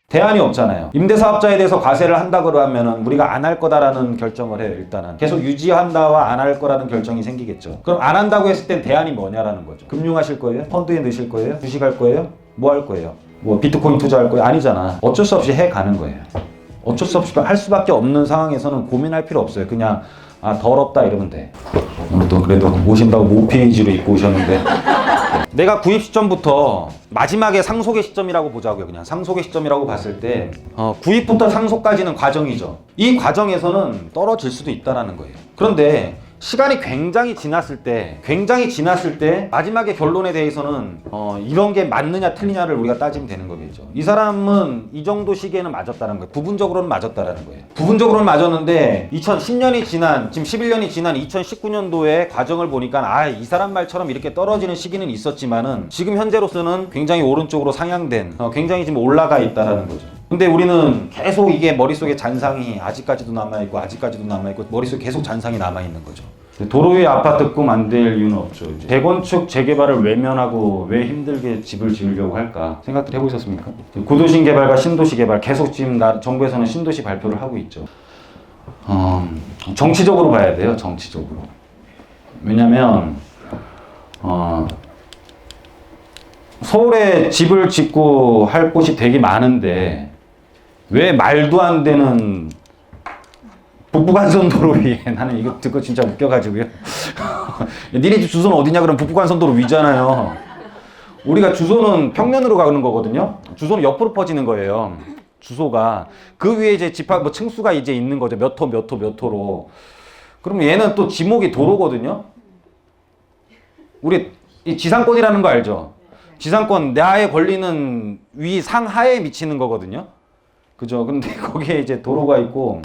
대안이 없잖아요. 임대사업자에 대해서 과세를 한다 그러면은 우리가 안 할 거다라는 결정을 해요. 일단은 계속 유지한다와 안 할 거라는 결정이 생기겠죠. 그럼 안 한다고 했을 땐 대안이 뭐냐라는 거죠. 금융하실 거예요? 펀드에 넣으실 거예요? 주식할 거예요? 뭐 할 거예요? 뭐 비트코인 투자할 거예요? 아니잖아. 어쩔 수 없이 해 가는 거예요. 어쩔 수 없이 할 수밖에 없는 상황에서는 고민할 필요 없어요. 그냥 더럽다 이러면 돼. 오늘도 그래도 오신다고 모페이지로 입고 오셨는데 내가 구입 시점부터 마지막에 상속의 시점이라고 보자고요. 그냥 상속의 시점이라고 봤을 때 구입부터 상속까지는 과정이죠. 이 과정에서는 떨어질 수도 있다는 거예요. 그런데 시간이 굉장히 지났을 때 마지막에 결론에 대해서는 이런 게 맞느냐 틀리냐를 우리가 따지면 되는 거겠죠. 이 사람은 이 정도 시기에는 맞았다는 거예요. 부분적으로는 맞았다는 거예요. 부분적으로는 맞았는데 2010년이 지난 지금 11년이 지난 2019년도의 과정을 보니까 이 사람 말처럼 이렇게 떨어지는 시기는 있었지만은 지금 현재로서는 굉장히 오른쪽으로 상향된 굉장히 지금 올라가 있다라는 거죠. 근데 우리는 계속 이게 머릿속에 잔상이 아직까지도 남아있고 머릿속에 계속 잔상이 남아있는 거죠. 도로 위에 아파트 꿈 안 될 이유는 없죠. 이제 재건축, 재개발을 외면하고 왜 힘들게 집을 지으려고 할까 생각들 해보셨습니까? 구도심 개발과 신도시 개발 계속 지금 정부에서는 신도시 발표를 하고 있죠. 정치적으로 봐야 돼요. 정치적으로. 왜냐면 서울에 집을 짓고 할 곳이 되게 많은데 왜 말도 안 되는 북부간선도로 위에 나는 이거 듣고 진짜 웃겨가지고요. 니네 집 주소는 어디냐 그러면 북부간선도로 위잖아요. 우리가 주소는 평면으로 가는 거거든요. 주소는 옆으로 퍼지는 거예요. 주소가 그 위에 이제 집합 뭐 층수가 이제 있는 거죠. 몇 호로. 그럼 얘는 또 지목이 도로거든요. 우리 이 지상권이라는 거 알죠? 지상권 나에 걸리는 위 상하에 미치는 거거든요. 그죠? 근데 거기에 이제 도로가 있고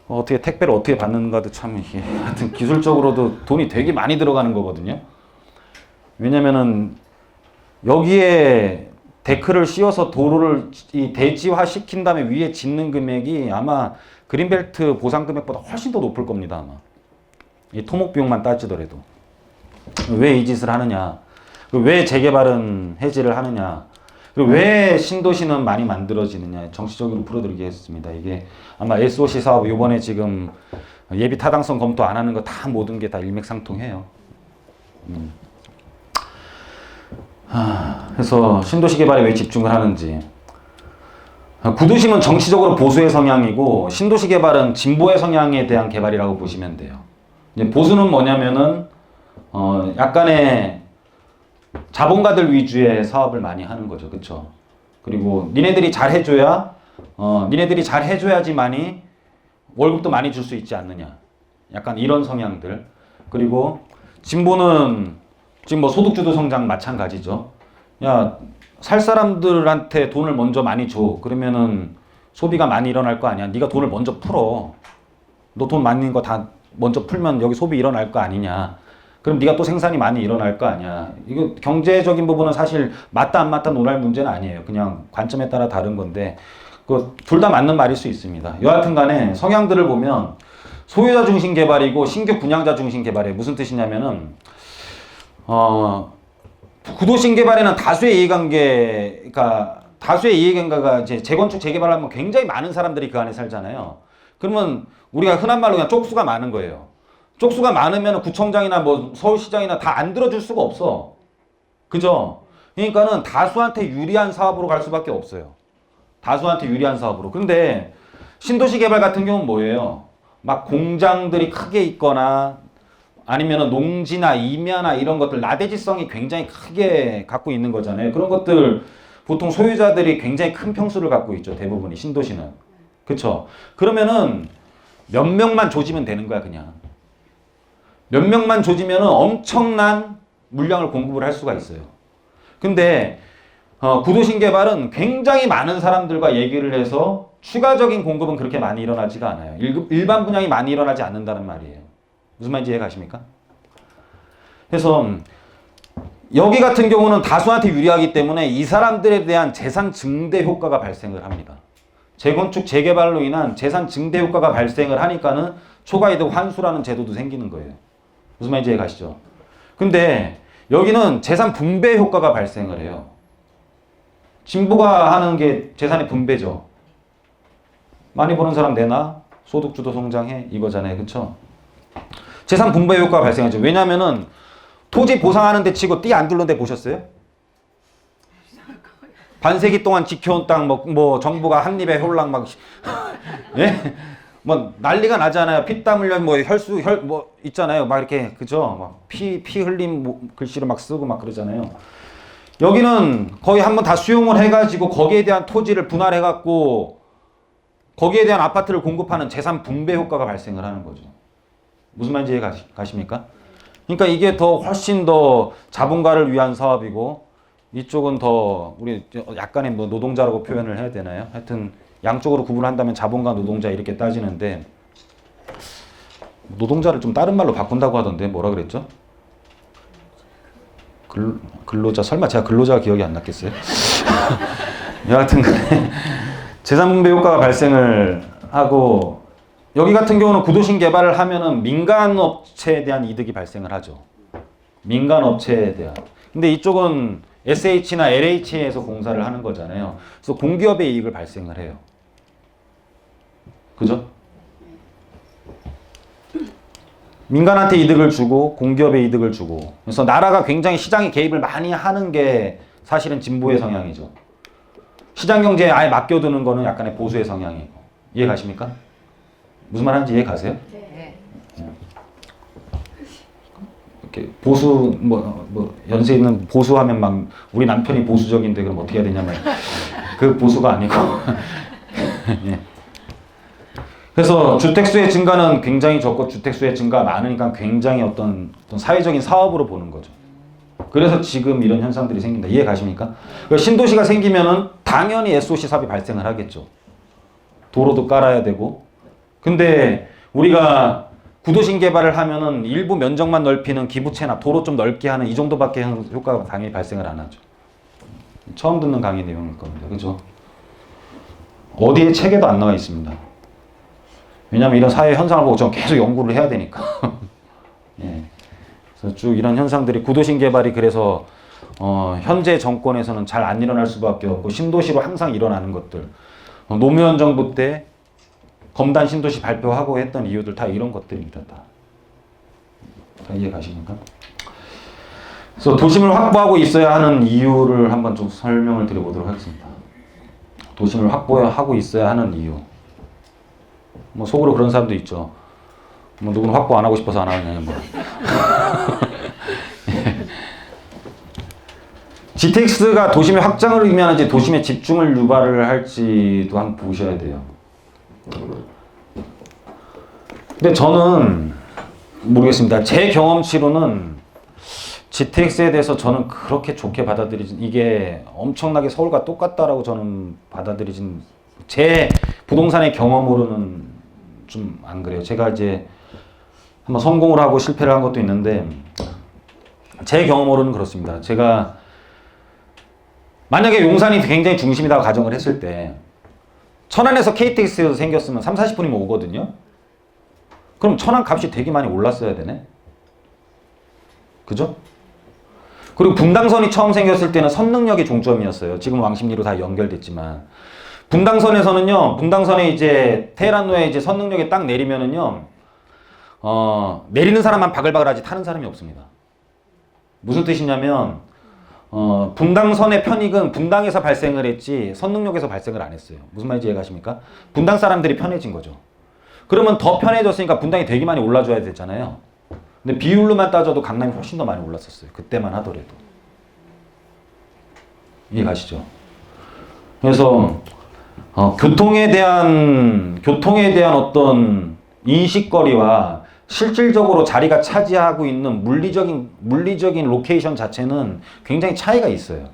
어떻게 택배를 어떻게 받는가도 참 이게 하여튼 기술적으로도 돈이 되게 많이 들어가는 거거든요. 왜냐면은 여기에 데크를 씌워서 도로를 이 대지화 시킨 다음에 위에 짓는 금액이 아마 그린벨트 보상 금액보다 훨씬 더 높을 겁니다. 아마 이 토목 비용만 따지더라도. 왜 이 짓을 하느냐? 왜 재개발은 해지를 하느냐? 그리고 왜 신도시는 많이 만들어지느냐? 정치적으로 풀어드리겠습니다. 이게 아마 SOC 사업 이번에 지금 예비 타당성 검토 안 하는 거 다 모든 게 다 일맥상통해요. 그래서 신도시 개발에 왜 집중을 하는지. 구도심은 정치적으로 보수의 성향이고 신도시 개발은 진보의 성향에 대한 개발이라고 보시면 돼요. 이제 보수는 뭐냐면은 약간의 자본가들 위주의 사업을 많이 하는 거죠. 그쵸? 그리고 니네들이 잘 해줘야지만이 월급도 많이 줄 수 있지 않느냐. 약간 이런 성향들. 그리고 진보는 지금 뭐 소득주도 성장 마찬가지죠. 야, 살 사람들한테 돈을 먼저 많이 줘. 그러면은 소비가 많이 일어날 거 아니야. 네가 돈을 먼저 풀어. 너 돈 많이 있는 거 다 먼저 풀면 여기 소비 일어날 거 아니냐. 그럼 네가 또 생산이 많이 일어날 거 아니야. 이거 경제적인 부분은 사실 맞다 안 맞다 논할 문제는 아니에요. 그냥 관점에 따라 다른 건데 둘 다 맞는 말일 수 있습니다. 여하튼 간에 성향들을 보면 소유자 중심 개발이고 신규 분양자 중심 개발이에요. 무슨 뜻이냐면은 구도심 개발에는 다수의 이해관계가 이제 재건축 재개발을 하면 굉장히 많은 사람들이 그 안에 살잖아요. 그러면 우리가 흔한 말로 그냥 쪽수가 많은 거예요. 쪽수가 많으면 구청장이나 뭐 서울시장이나 다 안 들어줄 수가 없어. 그죠? 그러니까는 다수한테 유리한 사업으로 갈 수밖에 없어요. 다수한테 유리한 사업으로. 근데 신도시 개발 같은 경우는 뭐예요? 막 공장들이 크게 있거나 아니면은 농지나 임야나 이런 것들 나대지성이 굉장히 크게 갖고 있는 거잖아요. 그런 것들 보통 소유자들이 굉장히 큰 평수를 갖고 있죠. 대부분이 신도시는. 그쵸? 그러면은 몇 명만 조지면 되는 거야, 그냥. 몇 명만 조지면 엄청난 물량을 공급을 할 수가 있어요. 근데 구도심 개발은 굉장히 많은 사람들과 얘기를 해서 추가적인 공급은 그렇게 많이 일어나지가 않아요. 일반 분양이 많이 일어나지 않는다는 말이에요. 무슨 말인지 이해 가십니까? 그래서 여기 같은 경우는 다수한테 유리하기 때문에 이 사람들에 대한 재산 증대 효과가 발생을 합니다. 재건축 재개발로 인한 재산 증대 효과가 발생을 하니까는 초과이득 환수라는 제도도 생기는 거예요. 무슨 말인지 이해 가시죠? 근데 여기는 재산 분배 효과가 발생을 해요. 진보가 하는 게 재산의 분배죠. 많이 버는 사람 내놔, 소득주도 성장해 이거잖아요. 그쵸? 재산 분배 효과가 발생하죠. 왜냐면은 토지 보상하는 데 치고 띠 안 둘른 데 보셨어요? 반세기 동안 지켜온 땅 뭐 정부가 한 입에 홀랑 막 예? 뭐 난리가 나잖아요. 피땀 흘려 뭐 혈수 뭐 있잖아요. 막 이렇게 그죠? 막 피 흘린 글씨로 막 쓰고 막 그러잖아요. 여기는 거의 한번 다 수용을 해가지고 거기에 대한 토지를 분할해갖고 거기에 대한 아파트를 공급하는 재산 분배 효과가 발생을 하는 거죠. 무슨 말인지 이해 가십니까? 그러니까 이게 더 훨씬 더 자본가를 위한 사업이고 이쪽은 더 우리 약간의 뭐 노동자라고 표현을 해야 되나요? 하여튼 양쪽으로 구분한다면 자본가 노동자 이렇게 따지는데 노동자를 좀 다른 말로 바꾼다고 하던데 뭐라 그랬죠? 근로자 설마 제가 근로자가 기억이 안 났겠어요? 여하튼 재산분배 효과가 발생을 하고 여기 같은 경우는 구도심 개발을 하면은 민간 업체에 대한 이득이 발생을 하죠. 민간 업체에 대한. 근데 이쪽은 SH나 LH에서 공사를 하는 거잖아요. 그래서 공기업의 이익을 발생을 해요. 그죠? 민간한테 이득을 주고 공기업에 이득을 주고 그래서 나라가 굉장히 시장에 개입을 많이 하는 게 사실은 진보의 성향이죠. 시장 경제에 아예 맡겨두는 거는 약간의 보수의 성향이고. 이해 가십니까? 무슨 말 하는지 이해 가세요? 네. 이렇게 보수 뭐 연세 있는 보수하면 막 우리 남편이 보수적인데 그럼 어떻게 해야 되냐면 그 보수가 아니고 예. 그래서 주택수의 증가는 굉장히 적고 주택수의 증가가 많으니까 굉장히 어떤 사회적인 사업으로 보는 거죠. 그래서 지금 이런 현상들이 생긴다. 이해 가십니까? 신도시가 생기면은 당연히 SOC 사업이 발생을 하겠죠. 도로도 깔아야 되고. 근데 우리가 구도심 개발을 하면은 일부 면적만 넓히는 기부채나 도로 좀 넓게 하는 이 정도밖에 효과가 당연히 발생을 안 하죠. 처음 듣는 강의 내용일 겁니다. 그죠? 어디에 책에도 안 나와 있습니다. 왜냐면 이런 사회 현상을 보고 좀 계속 연구를 해야 되니까. 예. 그래서 쭉 이런 현상들이 구도심 개발이 그래서 현재 정권에서는 잘 안 일어날 수밖에 없고 신도시로 항상 일어나는 것들. 노무현 정부 때 검단 신도시 발표하고 했던 이유들 다 이런 것들입니다. 다 이해 가십니까? 그래서 도심을 확보하고 있어야 하는 이유를 한번 좀 설명을 드려보도록 하겠습니다. 도심을 확보하고 있어야 하는 이유. 뭐 속으로 그런 사람도 있죠. 뭐 누구는 확보 안 하고 싶어서 안 하느냐 뭐. GTX가 도심의 확장을 의미하는지 도심의 집중을 유발을 할지도 한번 보셔야 돼요. 근데 저는 모르겠습니다. 제 경험치로는 GTX에 대해서 저는 그렇게 좋게 받아들이진 이게 엄청나게 서울과 똑같다라고 저는 받아들이진 제 부동산의 경험으로는 좀 안 그래요. 제가 이제 한번 성공을 하고 실패를 한 것도 있는데 제 경험으로는 그렇습니다. 제가 만약에 용산이 굉장히 중심이라고 가정을 했을 때 천안에서 KTX가 생겼으면 3, 40분이면 오거든요. 그럼 천안 값이 되게 많이 올랐어야 되네. 그죠? 그리고 분당선이 처음 생겼을 때는 선릉역이 종점이었어요. 지금 왕십리로 다 연결됐지만 분당선에서는요. 분당선에 이제 테헤란로에 이제 선릉역에 딱 내리면은요. 내리는 사람만 바글바글하지 타는 사람이 없습니다. 무슨 뜻이냐면 분당선의 편익은 분당에서 발생을 했지 선릉역에서 발생을 안 했어요. 무슨 말인지 이해가십니까? 분당 사람들이 편해진 거죠. 그러면 더 편해졌으니까 분당이 되게 많이 올라줘야 되잖아요. 근데 비율로만 따져도 강남이 훨씬 더 많이 올랐었어요. 그때만 하더라도. 이해가시죠? 그래서 교통에 대한 어떤 인식거리와 실질적으로 자리가 차지하고 있는 물리적인 로케이션 자체는 굉장히 차이가 있어요.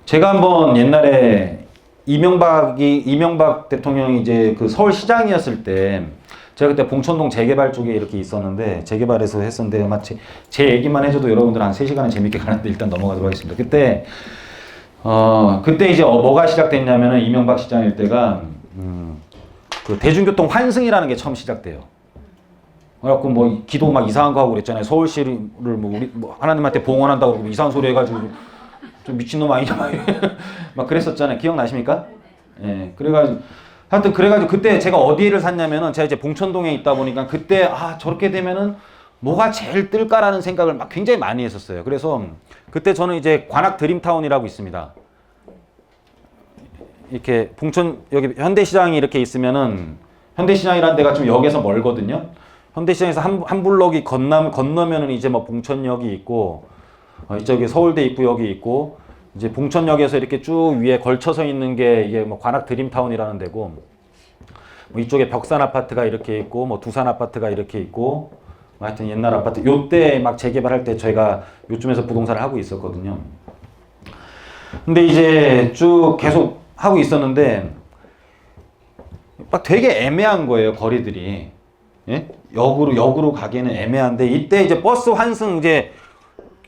제가 한번 옛날에 이명박 대통령이 이제 그 서울시장이었을 때 제가 그때 봉천동 재개발 쪽에 이렇게 있었는데 재개발해서 했었는데 마치 제 얘기만 해줘도 여러분들 한 3시간은 재밌게 가는데 일단 넘어가도록 하겠습니다. 그때 이제 뭐가 시작됐냐면은 이명박 시장일 때가 그 대중교통 환승이라는 게 처음 시작돼요. 그래갖고 뭐 기도 막 이상한 거 하고 그랬잖아요. 서울시를 뭐 우리 뭐 하나님한테 봉헌한다고 그러고 이상한 소리 해가지고 좀 미친놈 아니냐 막 그랬었잖아요. 기억나십니까? 예. 그래가지고 하여튼 그래가지고 그때 제가 어디를 샀냐면은 제가 이제 봉천동에 있다 보니까 그때 저렇게 되면은 뭐가 제일 뜰까라는 생각을 막 굉장히 많이 했었어요. 그래서 그때 저는 이제 관악 드림타운이라고 있습니다. 이렇게 봉천 여기 현대시장이 이렇게 있으면은 현대시장이라는 데가 좀 역에서 멀거든요. 현대시장에서 한 블럭이 건너면은 이제 뭐 봉천역이 있고 이쪽에 서울대 입구역이 있고 이제 봉천역에서 이렇게 쭉 위에 걸쳐서 있는 게 이게 뭐 관악 드림타운이라는 데고 뭐 이쪽에 벽산 아파트가 이렇게 있고 뭐 두산 아파트가 이렇게 있고 하여튼 옛날 아파트 요때 막 재개발할 때 저희가 요쯤에서 부동산을 하고 있었거든요. 근데 이제 쭉 계속 하고 있었는데 막 되게 애매한 거예요, 거리들이. 예? 역으로 가기에는 애매한데 이때 이제 버스 환승 이제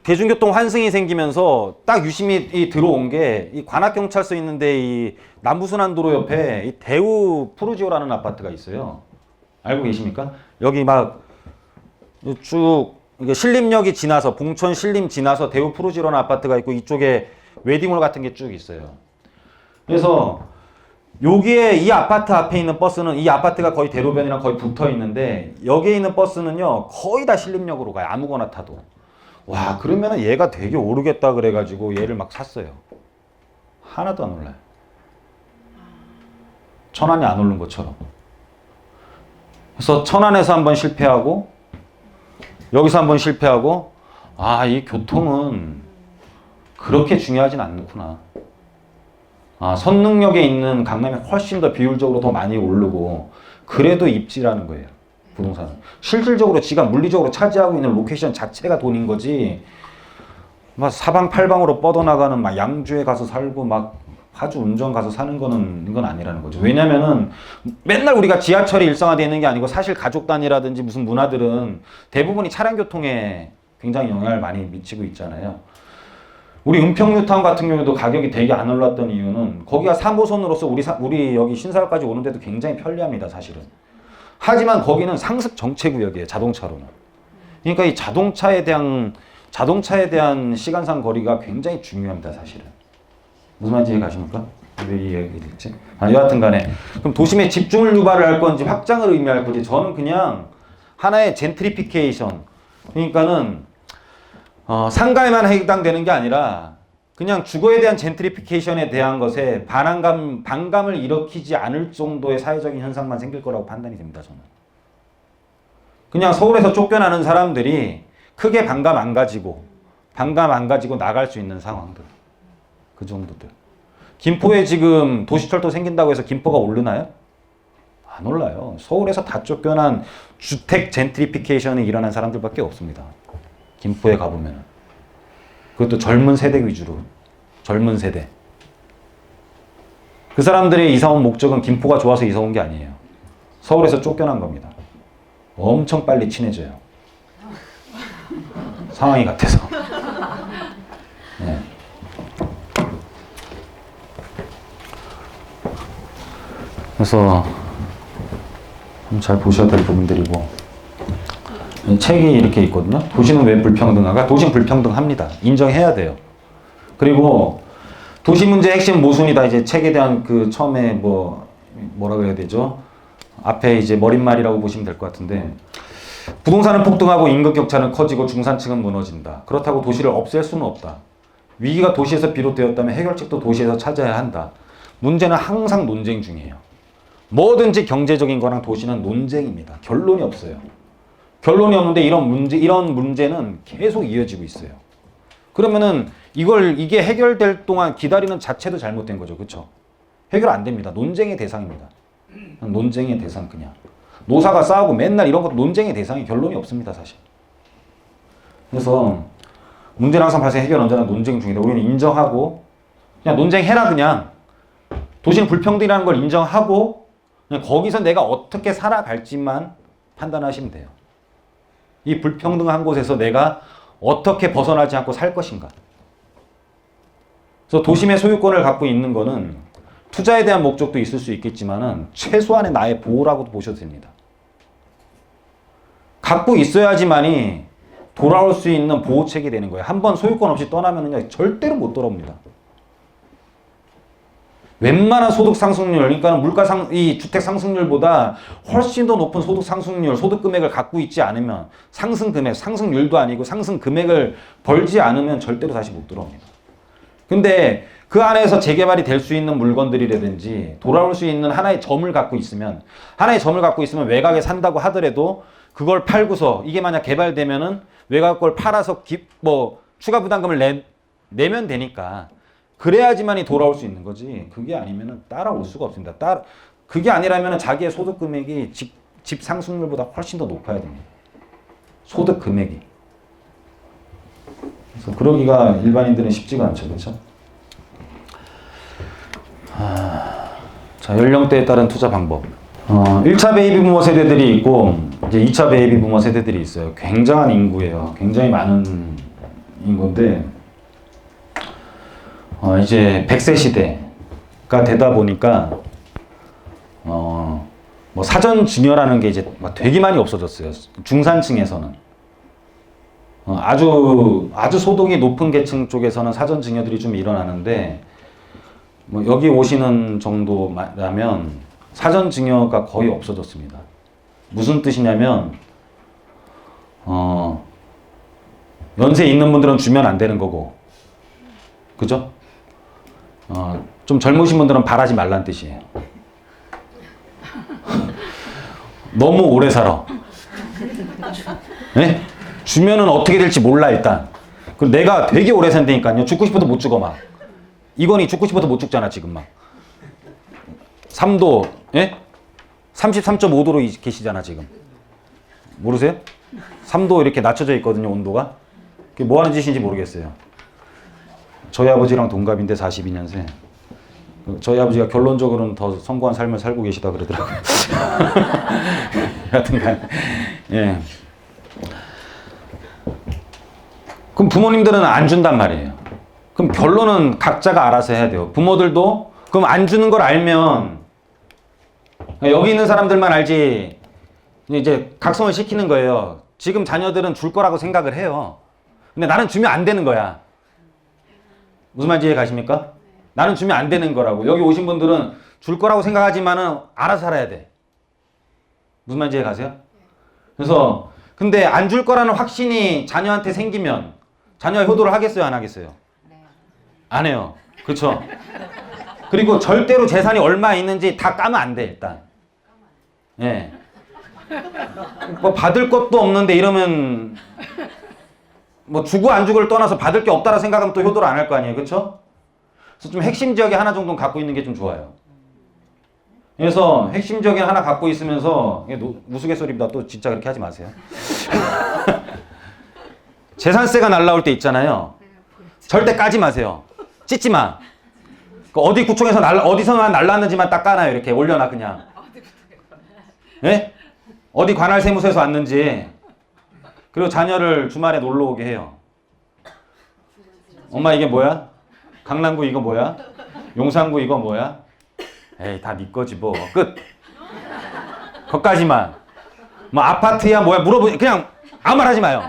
대중교통 환승이 생기면서 딱 유심히 들어온 게 이 관악경찰서 있는데 이 남부순환도로 옆에 이 대우 푸르지오라는 아파트가 있어요. 알고 계십니까? 여기 막 쭉 이게 신림역이 지나서 봉천 신림 지나서 대우 푸르지오라는 아파트가 있고 이쪽에 웨딩홀 같은 게 쭉 있어요. 그래서 여기에 이 아파트 앞에 있는 버스는 이 아파트가 거의 대로변이랑 거의 붙어 있는데 여기에 있는 버스는요 거의 다 신림역으로 가요. 아무거나 타도. 와 그러면은 얘가 되게 오르겠다 그래가지고 얘를 막 샀어요. 하나도 안 올라요. 천안이 안 오른 것처럼. 그래서 천안에서 한번 실패하고 여기서 한번 실패하고 이 교통은 그렇게 중요하진 않구나. 선릉역에 있는 강남이 훨씬 더 비율적으로 더 많이 오르고 그래도 입지라는 거예요. 부동산은. 실질적으로 지가 물리적으로 차지하고 있는 로케이션 자체가 돈인 거지 막 사방팔방으로 뻗어나가는 막 양주에 가서 살고 막 파주 운전 가서 사는 거는 이건 아니라는 거죠. 왜냐면은 맨날 우리가 지하철이 일상화되어 있는 게 아니고 사실 가족 단위라든지 무슨 문화들은 대부분이 차량 교통에 굉장히 영향을 많이 미치고 있잖아요. 우리 은평뉴타운 같은 경우도 가격이 되게 안 올랐던 이유는 거기가 3호선으로서 우리 여기 신사역까지 오는데도 굉장히 편리합니다, 사실은. 하지만 거기는 상습 정체 구역이에요, 자동차로는. 그러니까 이 자동차에 대한 시간상 거리가 굉장히 중요합니다, 사실은. 무슨 말인지 이해 가십니까? 왜 이 얘기를 했지? 여하튼 간에 그럼 도심에 집중을 유발을 할 건지 확장을 의미할 건지 저는 그냥 하나의 젠트리피케이션 그러니까는 상가에만 해당되는 게 아니라 그냥 주거에 대한 젠트리피케이션에 대한 것에 반감을 일으키지 않을 정도의 사회적인 현상만 생길 거라고 판단이 됩니다. 저는. 그냥 서울에서 쫓겨나는 사람들이 크게 반감 안 가지고 나갈 수 있는 상황들. 그 정도들. 김포에 지금 도시철도 생긴다고 해서 김포가 오르나요? 안 올라요. 서울에서 다 쫓겨난 주택 젠트리피케이션이 일어난 사람들밖에 없습니다. 김포에 가보면. 그것도 젊은 세대 위주로. 젊은 세대. 그 사람들의 이사 온 목적은 김포가 좋아서 이사 온 게 아니에요. 서울에서 쫓겨난 겁니다. 엄청 빨리 친해져요. 상황이 같아서. 네. 그래서 잘 보셔야 될 부분들이고 책이 이렇게 있거든요. 도시는 왜 불평등하가? 도시는 불평등합니다. 인정해야 돼요. 그리고 도시 문제 핵심 모순이다. 이제 책에 대한 그 처음에 뭐라 그래야 되죠? 앞에 이제 머릿말이라고 보시면 될 것 같은데 부동산은 폭등하고 임금 격차는 커지고 중산층은 무너진다. 그렇다고 도시를 없앨 수는 없다. 위기가 도시에서 비롯되었다면 해결책도 도시에서 찾아야 한다. 문제는 항상 논쟁 중이에요. 뭐든지 경제적인 거랑 도시는 논쟁입니다. 결론이 없어요. 결론이 없는데 이런 문제는 계속 이어지고 있어요. 그러면은 이게 해결될 동안 기다리는 자체도 잘못된 거죠. 그렇죠? 해결 안 됩니다. 논쟁의 대상입니다. 논쟁의 대상 그냥. 노사가 싸우고 맨날 이런 것도 논쟁의 대상이 결론이 없습니다, 사실. 그래서 문제는 항상 발생, 해결 언제나 논쟁 중이다. 우리는 인정하고 그냥 논쟁해라 그냥. 도시는 불평등이라는 걸 인정하고 그냥 거기서 내가 어떻게 살아갈지만 판단하시면 돼요. 이 불평등한 곳에서 내가 어떻게 벗어나지 않고 살 것인가. 그래서 도심의 소유권을 갖고 있는 거는 투자에 대한 목적도 있을 수 있겠지만은 최소한의 나의 보호라고도 보셔도 됩니다. 갖고 있어야지만이 돌아올 수 있는 보호책이 되는 거예요. 한번 소유권 없이 떠나면은요, 절대로 못 돌아옵니다. 웬만한 소득 상승률, 그러니까 이 주택 상승률보다 훨씬 더 높은 소득 상승률, 소득 금액을 갖고 있지 않으면 상승 금액, 상승률도 아니고 상승 금액을 벌지 않으면 절대로 다시 못 돌아옵니다. 근데 그 안에서 재개발이 될 수 있는 물건들이라든지 돌아올 수 있는 하나의 점을 갖고 있으면 외곽에 산다고 하더라도 그걸 팔고서 이게 만약 개발되면은 외곽 걸 팔아서 추가 부담금을 내면 되니까 그래야지만이 돌아올 수 있는 거지. 그게 아니면은 따라올 수가 없습니다. 그게 아니라면은 자기의 소득 금액이 집 상승률보다 훨씬 더 높아야 됩니다. 소득 금액이. 그래서 그러기가 일반인들은 쉽지가 않죠. 그렇죠? 자, 연령대에 따른 투자 방법. 1차 베이비 부머 세대들이 있고 이제 2차 베이비 부머 세대들이 있어요. 굉장한 인구예요. 굉장히 많은 인구인데 이제 100세 시대가 되다 보니까 뭐 사전 증여라는 게 이제 되게 많이 없어졌어요. 중산층에서는 아주 소득이 높은 계층 쪽에서는 사전 증여들이 좀 일어나는데 뭐 여기 오시는 정도라면 사전 증여가 거의 없어졌습니다. 무슨 뜻이냐면 연세 있는 분들은 주면 안 되는 거고, 그죠? 좀 젊으신 분들은 바라지 말란 뜻이에요. 너무 오래 살아. 네? 주면은 어떻게 될지 몰라 일단. 그리고 내가 되게 오래 산다니까요. 죽고 싶어도 못 죽어 막. 이건희 죽고 싶어도 못 죽잖아 지금 막. 3도, 예? 33.5도로 계시잖아 지금. 모르세요? 3도 이렇게 낮춰져 있거든요 온도가. 그게 뭐 하는 짓인지 모르겠어요. 저희 아버지랑 동갑인데 42년생. 저희 아버지가 결론적으로는 더 성공한 삶을 살고 계시다 그러더라고요. 여하튼간, 예. 그럼 부모님들은 안 준단 말이에요. 그럼 결론은 각자가 알아서 해야 돼요. 부모들도 그럼 안 주는 걸 알면 여기 있는 사람들만 알지 이제 각성을 시키는 거예요. 지금 자녀들은 줄 거라고 생각을 해요. 근데 나는 주면 안 되는 거야. 무슨 말인지 이해 가십니까? 나는 주면 안 되는 거라고. 여기 오신 분들은 줄 거라고 생각하지만은 알아서 살아야 돼. 무슨 말인지 이해 가세요? 그래서 근데 안 줄 거라는 확신이 자녀한테 생기면 자녀가 효도를 하겠어요, 안 하겠어요? 안 해요. 그렇죠? 그리고 절대로 재산이 얼마 있는지 다 까면 안 돼, 일단. 예. 뭐 받을 것도 없는데 이러면 뭐 주고 안 주고를 떠나서 받을 게 없다라 생각하면 또 효도를 안 할 거 아니에요. 그렇죠? 그래서 좀 핵심 지역에 하나 정도는 갖고 있는 게 좀 좋아요. 그래서 핵심 지역에 하나 갖고 있으면서 우스갯소리입니다. 또 진짜 그렇게 하지 마세요. 재산세가 날라올 때 있잖아요. 절대 까지 마세요. 찢지 마. 어디 구청에서 어디서만 날랐는지만 딱 까놔요. 이렇게 올려놔 그냥. 예? 어디 관할 세무서에서 왔는지. 그리고 자녀를 주말에 놀러 오게 해요. 엄마 이게 뭐야? 강남구 이거 뭐야? 용산구 이거 뭐야? 에이 다 네 거지 뭐. 끝. 거기까지만. 뭐 아파트야 뭐야 물어보니 그냥 아무 말 하지 마요.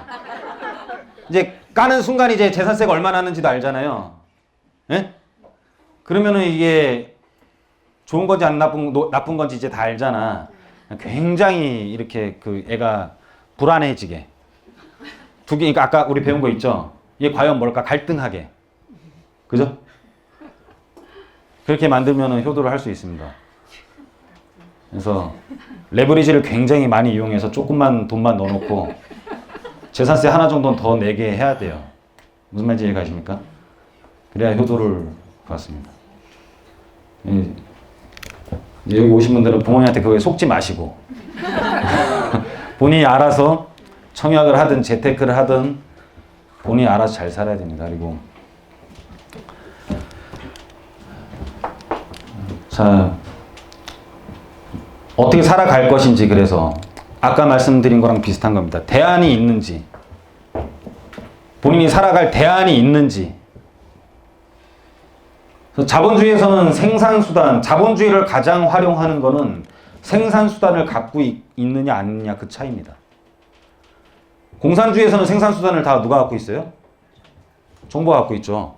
이제 까는 순간 이제 재산세가 얼마나 나는지도 알잖아요. 예? 그러면은 이게 좋은 건지 안 나쁜 건지 이제 다 알잖아. 굉장히 이렇게 그 애가 불안해지게. 그러니까 아까 우리 배운 거 있죠? 이게 과연 뭘까? 갈등하게. 그죠? 그렇게 만들면 효도를 할 수 있습니다. 그래서 레버리지를 굉장히 많이 이용해서 조금만 돈만 넣어놓고 재산세 하나 정도는 더 내게 해야 돼요. 무슨 말인지 이해가십니까? 그래야 효도를 받습니다. 여기 오신 분들은 부모님한테 그거에 속지 마시고 본인이 알아서 청약을 하든 재테크를 하든 본인이 알아서 잘 살아야 됩니다. 그리고 자 어떻게 살아갈 것인지 그래서 아까 말씀드린 거랑 비슷한 겁니다. 대안이 있는지 본인이 살아갈 대안이 있는지 자본주의에서는 생산수단, 자본주의를 가장 활용하는 거는 생산수단을 갖고 있느냐 아니냐 그 차이입니다. 공산주의에서는 생산수단을 다 누가 갖고 있어요? 정부가 갖고 있죠.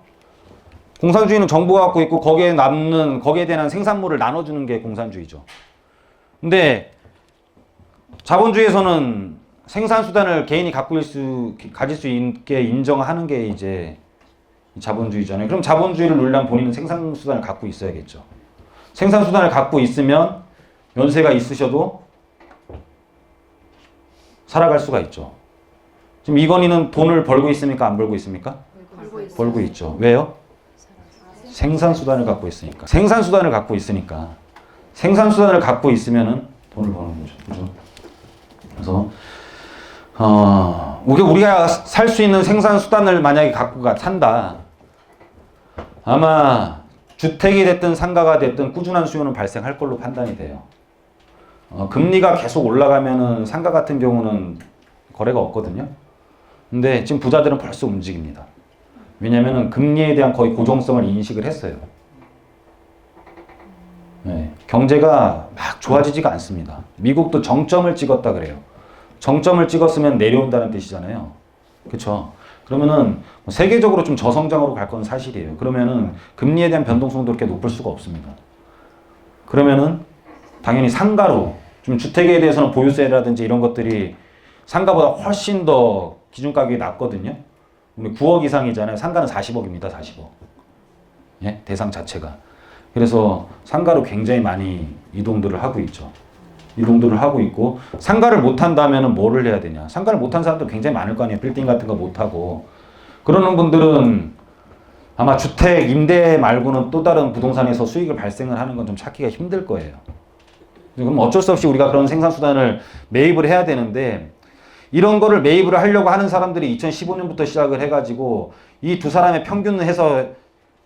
공산주의는 정부가 갖고 있고 거기에 남는 거기에 대한 생산물을 나눠주는 게 공산주의죠. 근데 자본주의에서는 생산수단을 개인이 가질 수 있게 인정하는 게 이제 자본주의잖아요. 그럼 자본주의를 누리려면 본인은 생산수단을 갖고 있어야겠죠. 생산수단을 갖고 있으면 연세가 있으셔도 살아갈 수가 있죠. 지금 이건희는 돈을 벌고 있습니까? 안 벌고 있습니까? 벌고 있죠. 왜요? 생산수단을 갖고 있으니까. 생산수단을 갖고 있으니까. 생산수단을 갖고 있으면은 돈을 버는 거죠. 그죠? 그래서, 우리가 살 수 있는 생산수단을 만약에 갖고 산다. 아마 주택이 됐든 상가가 됐든 꾸준한 수요는 발생할 걸로 판단이 돼요. 금리가 계속 올라가면은 상가 같은 경우는 거래가 없거든요. 근데 지금 부자들은 벌써 움직입니다. 왜냐면은 금리에 대한 거의 고정성을 인식을 했어요. 네, 경제가 막 좋아지지가 않습니다. 미국도 정점을 찍었다 그래요. 정점을 찍었으면 내려온다는 뜻이잖아요. 그렇죠? 그러면은 세계적으로 좀 저성장으로 갈 건 사실이에요. 그러면은 금리에 대한 변동성도 그렇게 높을 수가 없습니다. 그러면은 당연히 상가로 좀 주택에 대해서는 보유세라든지 이런 것들이 상가보다 훨씬 더 기준 가격이 낮거든요. 우리 9억 이상이잖아요. 상가는 40억입니다. 40억. 예? 대상 자체가. 그래서 상가로 굉장히 많이 이동들을 하고 있죠. 이동들을 하고 있고 상가를 못 한다면은 뭐를 해야 되냐? 상가를 못 한 사람도 굉장히 많을 거 아니에요. 빌딩 같은 거 못 하고. 그러는 분들은 아마 주택 임대 말고는 또 다른 부동산에서 수익을 발생을 하는 건 좀 찾기가 힘들 거예요. 그럼 어쩔 수 없이 우리가 그런 생산수단을 매입을 해야 되는데 이런 거를 매입을 하려고 하는 사람들이 2015년부터 시작을 해가지고 이 두 사람의 평균을 해서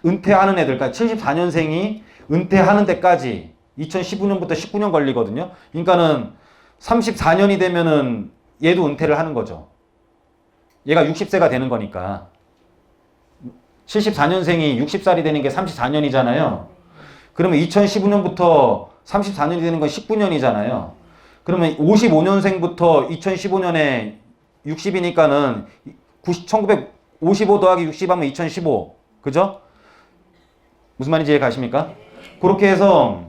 은퇴하는 애들까지 74년생이 은퇴하는 데까지 2015년부터 19년 걸리거든요. 그러니까는 34년이 되면은 얘도 은퇴를 하는 거죠. 얘가 60세가 되는 거니까. 74년생이 60살이 되는 게 34년이잖아요. 그러면 2015년부터 34년이 되는 건 19년이잖아요. 그러면 55년생부터 2015년에 60이니까는 1955 더하기 60 하면 2015. 그죠? 무슨 말인지 이해 가십니까? 그렇게 해서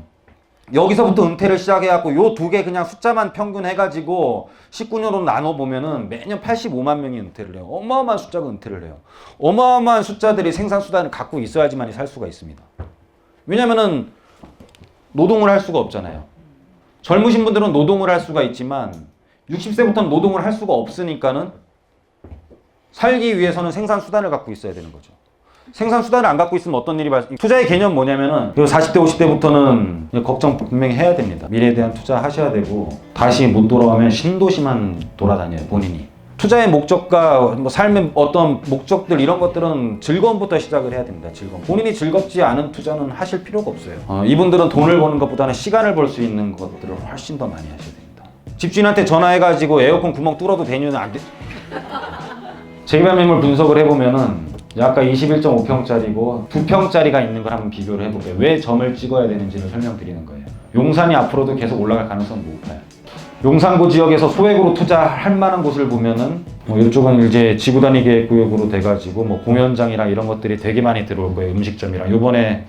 여기서부터 은퇴를 시작해갖고 요 두 개 그냥 숫자만 평균 해가지고 19년으로 나눠보면은 매년 85만 명이 은퇴를 해요. 어마어마한 숫자가 은퇴를 해요. 어마어마한 숫자들이 생산수단을 갖고 있어야지만 살 수가 있습니다. 왜냐면은 노동을 할 수가 없잖아요. 젊으신 분들은 노동을 할 수가 있지만 60세부터는 노동을 할 수가 없으니까는 살기 위해서는 생산수단을 갖고 있어야 되는 거죠. 생산수단을 안 갖고 있으면 어떤 일이 투자의 개념 뭐냐면은 40대 50대부터는 걱정 분명히 해야 됩니다. 미래에 대한 투자 하셔야 되고 다시 못 돌아가면 신도시만 돌아다녀요. 본인이. 투자의 목적과 뭐 삶의 어떤 목적들 이런 것들은 즐거움부터 시작을 해야 됩니다. 즐거움. 본인이 즐겁지 않은 투자는 하실 필요가 없어요. 이분들은 돈을 버는 것보다는 시간을 벌 수 있는 것들을 훨씬 더 많이 하셔야 됩니다. 집주인한테 전화해가지고 에어컨 구멍 뚫어도 되냐는 안 돼. 재개발 매물 분석을 해보면은 아까 21.5평짜리고 2평짜리가 있는 걸 한번 비교를 해볼게요. 왜 점을 찍어야 되는지를 설명드리는 거예요. 용산이 앞으로도 계속 올라갈 가능성이 높아요. 용산구 지역에서 소액으로 투자할 만한 곳을 보면은 이쪽은 이제 지구 단위 계획 구역으로 돼가지고 공연장이랑 이런 것들이 되게 많이 들어올 거예요. 음식점이랑. 요번에